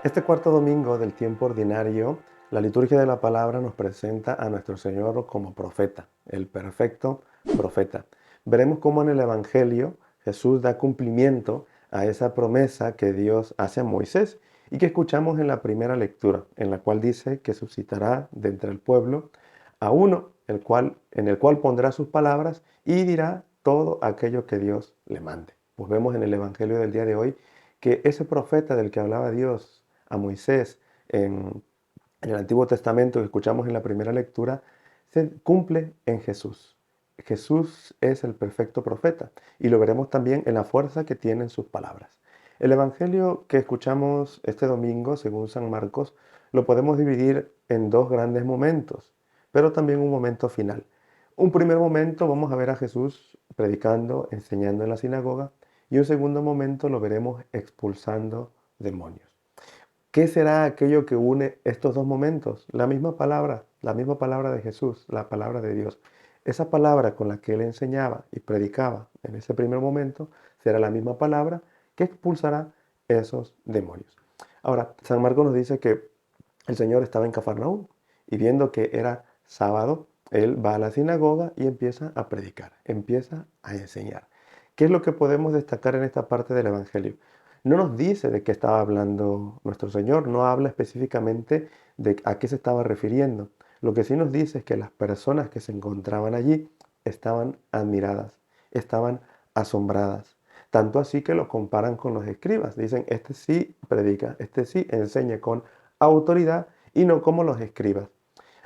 Este cuarto domingo del tiempo ordinario, la liturgia de la palabra nos presenta a nuestro Señor como profeta, el perfecto profeta. Veremos cómo en el Evangelio Jesús da cumplimiento a esa promesa que Dios hace a Moisés y que escuchamos en la primera lectura, en la cual dice que suscitará de entre el pueblo a uno en el cual pondrá sus palabras y dirá todo aquello que Dios le mande. Pues vemos en el Evangelio del día de hoy que ese profeta del que hablaba Dios a Moisés en el Antiguo Testamento que escuchamos en la primera lectura, se cumple en Jesús. Jesús es el perfecto profeta y lo veremos también en la fuerza que tienen sus palabras. El Evangelio que escuchamos este domingo, según San Marcos, lo podemos dividir en dos grandes momentos, pero también un momento final. Un primer momento vamos a ver a Jesús predicando, enseñando en la sinagoga, y un segundo momento lo veremos expulsando demonios. ¿Qué será aquello que une estos dos momentos? La misma palabra de Jesús, la palabra de Dios. Esa palabra con la que él enseñaba y predicaba en ese primer momento será la misma palabra que expulsará esos demonios. Ahora, San Marcos nos dice que el Señor estaba en Cafarnaúm y viendo que era sábado, él va a la sinagoga y empieza a predicar, empieza a enseñar. ¿Qué es lo que podemos destacar en esta parte del Evangelio? No nos dice de qué estaba hablando nuestro Señor, no habla específicamente de a qué se estaba refiriendo. Lo que sí nos dice es que las personas que se encontraban allí estaban admiradas, estaban asombradas. Tanto así que lo comparan con los escribas. Dicen, este sí predica, este sí enseña con autoridad y no como los escribas.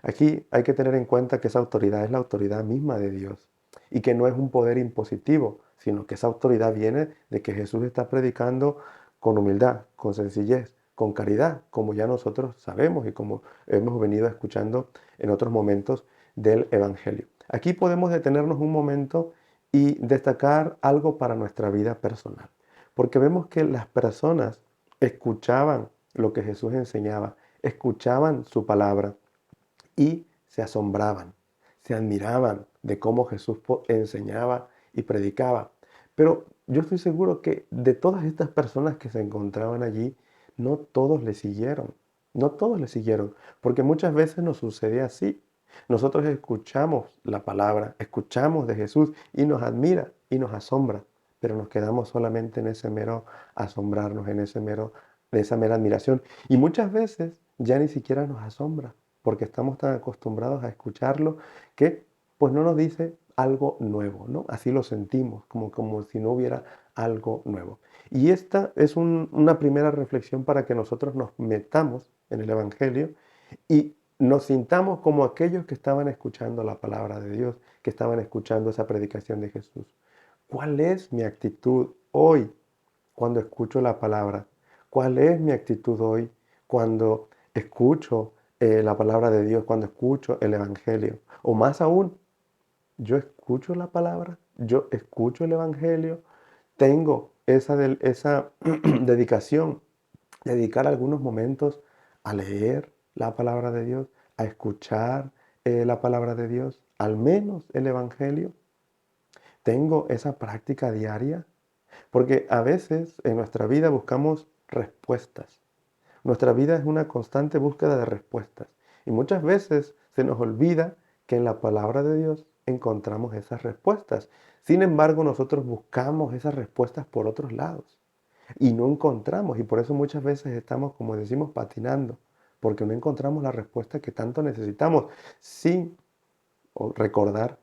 Aquí hay que tener en cuenta que esa autoridad es la autoridad misma de Dios y que no es un poder impositivo, sino que esa autoridad viene de que Jesús está predicando con humildad, con sencillez, con caridad, como ya nosotros sabemos y como hemos venido escuchando en otros momentos del Evangelio. Aquí podemos detenernos un momento y destacar algo para nuestra vida personal, porque vemos que las personas escuchaban lo que Jesús enseñaba, escuchaban su palabra y se asombraban, se admiraban de cómo Jesús enseñaba y predicaba. Pero yo estoy seguro que de todas estas personas que se encontraban allí, no todos le siguieron, no todos le siguieron, porque muchas veces nos sucede así. Nosotros escuchamos la palabra, escuchamos de Jesús y nos admira y nos asombra, pero nos quedamos solamente en ese mero asombrarnos, de esa mera admiración. Y muchas veces ya ni siquiera nos asombra, porque estamos tan acostumbrados a escucharlo que pues no nos dice algo nuevo, ¿no? Así lo sentimos, como si no hubiera algo nuevo. Y esta es una primera reflexión para que nosotros nos metamos en el Evangelio y nos sintamos como aquellos que estaban escuchando la palabra de Dios, que estaban escuchando esa predicación de Jesús. ¿Cuál es mi actitud hoy cuando escucho la palabra? ¿Cuál es mi actitud hoy cuando escucho la palabra de Dios, cuando escucho el Evangelio? O más aún, yo escucho la palabra, yo escucho el Evangelio, tengo esa dedicación, dedicar algunos momentos a leer la palabra de Dios, a escuchar la palabra de Dios, al menos el Evangelio. Tengo esa práctica diaria, porque a veces en nuestra vida buscamos respuestas. Nuestra vida es una constante búsqueda de respuestas. Y muchas veces se nos olvida que en la palabra de Dios encontramos esas respuestas. Sin embargo, nosotros buscamos esas respuestas por otros lados y no encontramos. Y por eso muchas veces estamos, como decimos, patinando, porque no encontramos la respuesta que tanto necesitamos, sin recordar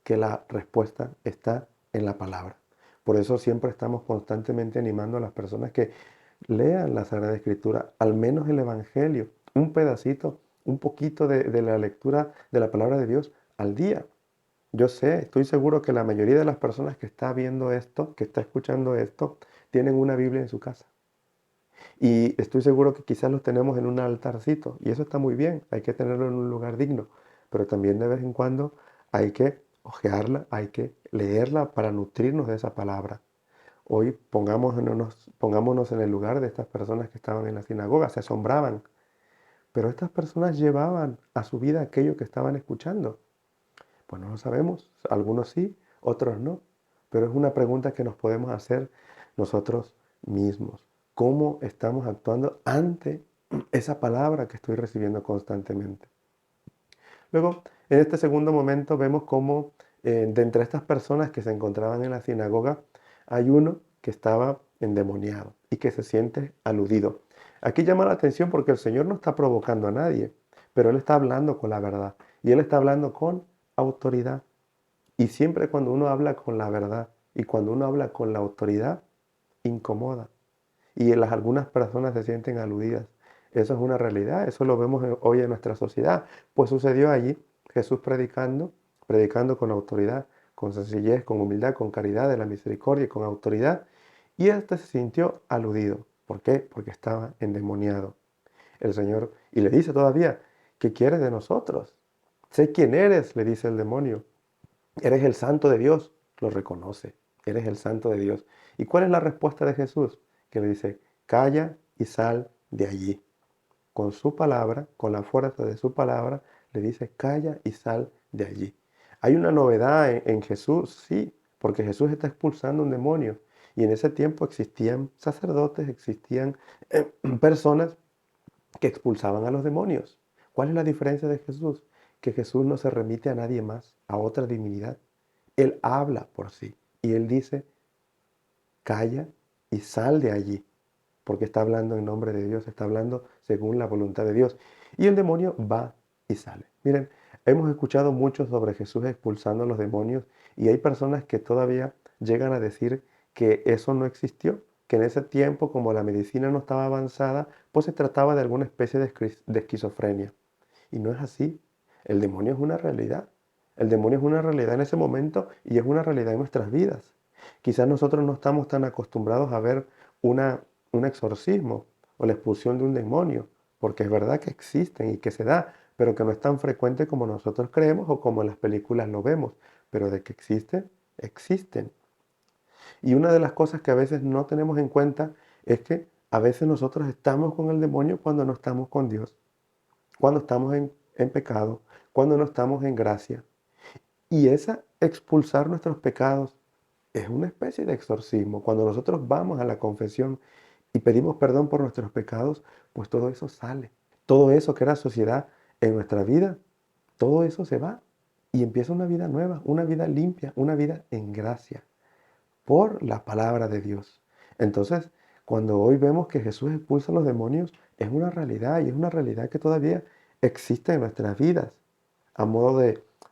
que la respuesta está en la palabra. Por eso siempre estamos constantemente animando a las personas que lean la Sagrada Escritura, al menos el Evangelio, un pedacito, un poquito de la lectura de la palabra de Dios al día. Yo sé, estoy seguro que la mayoría de las personas que está viendo esto, que está escuchando esto, tienen una Biblia en su casa. Y estoy seguro que quizás los tenemos en un altarcito. Y eso está muy bien, hay que tenerlo en un lugar digno. Pero también de vez en cuando hay que hojearla, hay que leerla para nutrirnos de esa palabra. Hoy pongámonos en el lugar de estas personas que estaban en la sinagoga, se asombraban. Pero estas personas llevaban a su vida aquello que estaban escuchando. Pues no lo sabemos, algunos sí, otros no. Pero es una pregunta que nos podemos hacer nosotros mismos. cómo estamos actuando ante esa palabra que estoy recibiendo constantemente. Luego, en este segundo momento vemos cómo de entre estas personas que se encontraban en la sinagoga, hay uno que estaba endemoniado y que se siente aludido. Aquí llama la atención porque el Señor no está provocando a nadie, pero Él está hablando con la verdad y Él está hablando con autoridad. Y siempre cuando uno habla con la verdad y cuando uno habla con la autoridad, incomoda. Y algunas personas se sienten aludidas. Eso es una realidad, eso lo vemos hoy en nuestra sociedad. Pues sucedió allí, Jesús predicando con autoridad, con sencillez, con humildad, con caridad, de la misericordia y con autoridad. Y éste se sintió aludido. ¿Por qué? Porque estaba endemoniado. El Señor, y le dice todavía, ¿qué quieres de nosotros? Sé quién eres, le dice el demonio. Eres el santo de Dios, lo reconoce. Eres el santo de Dios. ¿Y cuál es la respuesta de Jesús? Que le dice, calla y sal de allí. Con su palabra, con la fuerza de su palabra, le dice, calla y sal de allí. Hay una novedad en Jesús, sí, porque Jesús está expulsando un demonio. Y en ese tiempo existían sacerdotes, existían personas que expulsaban a los demonios. ¿Cuál es la diferencia de Jesús? Que Jesús no se remite a nadie más, a otra divinidad. Él habla por sí y él dice, calla y sal de allí, porque está hablando en nombre de Dios, está hablando según la voluntad de Dios. Y el demonio va y sale. Miren, hemos escuchado mucho sobre Jesús expulsando a los demonios y hay personas que todavía llegan a decir que eso no existió, que en ese tiempo, como la medicina no estaba avanzada, pues se trataba de alguna especie de esquizofrenia. Y no es así. El demonio es una realidad. El demonio es una realidad en ese momento y es una realidad en nuestras vidas. Quizás nosotros no estamos tan acostumbrados a ver un exorcismo o la expulsión de un demonio, porque es verdad que existen y que se da, pero que no es tan frecuente como nosotros creemos o como en las películas lo vemos. Pero de que existen, existen. Y una de las cosas que a veces no tenemos en cuenta es que a veces nosotros estamos con el demonio cuando no estamos con Dios, cuando estamos en pecado, cuando no estamos en gracia. Y esa expulsar nuestros pecados es una especie de exorcismo. Cuando nosotros vamos a la confesión y pedimos perdón por nuestros pecados, pues todo eso sale. Todo eso que era sociedad en nuestra vida, todo eso se va y empieza una vida nueva, una vida limpia, una vida en gracia por la palabra de Dios. Entonces, cuando hoy vemos que Jesús expulsa a los demonios, es una realidad y es una realidad que todavía existe en nuestras vidas. A modo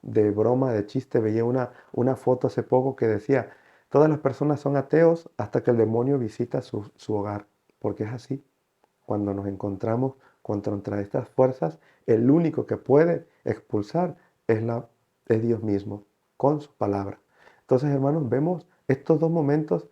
de broma, de chiste, veía una foto hace poco que decía, todas las personas son ateos hasta que el demonio visita su hogar, porque es así. Cuando nos encontramos contra estas fuerzas, el único que puede expulsar es Dios mismo, con su palabra. Entonces, hermanos, vemos estos dos momentos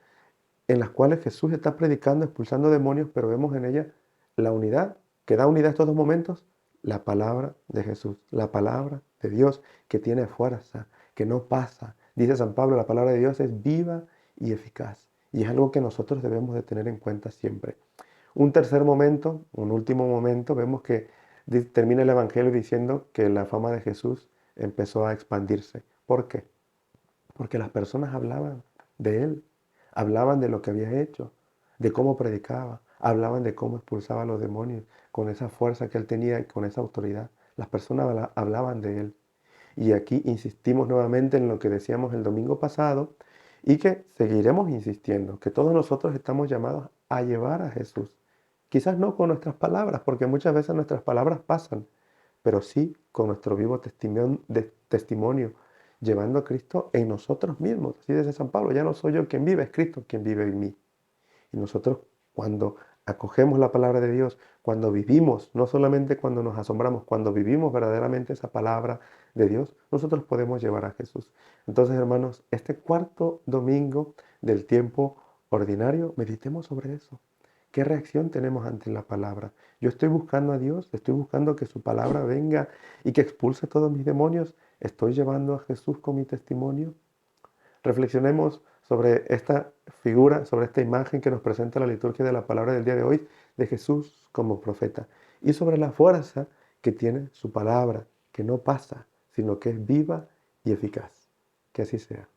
en los cuales Jesús está predicando, expulsando demonios, pero vemos en ella la unidad, que da unidad a estos dos momentos, la palabra de Jesús, la palabra de Dios que tiene fuerza, que no pasa. Dice San Pablo, la palabra de Dios es viva y eficaz. Y es algo que nosotros debemos de tener en cuenta siempre. Un tercer momento, un último momento, vemos que termina el Evangelio diciendo que la fama de Jesús empezó a expandirse. ¿Por qué? Porque las personas hablaban de él, hablaban de lo que había hecho, de cómo predicaba, hablaban de cómo expulsaba a los demonios, con esa fuerza que él tenía y con esa autoridad. Las personas hablaban de él. Y aquí insistimos nuevamente en lo que decíamos el domingo pasado y que seguiremos insistiendo, que todos nosotros estamos llamados a llevar a Jesús. Quizás no con nuestras palabras, porque muchas veces nuestras palabras pasan, pero sí con nuestro vivo testimonio, llevando a Cristo en nosotros mismos. Así dice San Pablo, ya no soy yo quien vive, es Cristo quien vive en mí. Y nosotros cuando acogemos la palabra de Dios, cuando vivimos, no solamente cuando nos asombramos, cuando vivimos verdaderamente esa palabra de Dios, nosotros podemos llevar a Jesús. Entonces, hermanos, este cuarto domingo del tiempo ordinario, meditemos sobre eso. ¿Qué reacción tenemos ante la palabra? Yo estoy buscando a Dios, estoy buscando que su palabra venga y que expulse todos mis demonios. ¿Estoy llevando a Jesús con mi testimonio? Reflexionemos sobre esta figura, sobre esta imagen que nos presenta la liturgia de la palabra del día de hoy de Jesús como profeta y sobre la fuerza que tiene su palabra, que no pasa, sino que es viva y eficaz. Que así sea.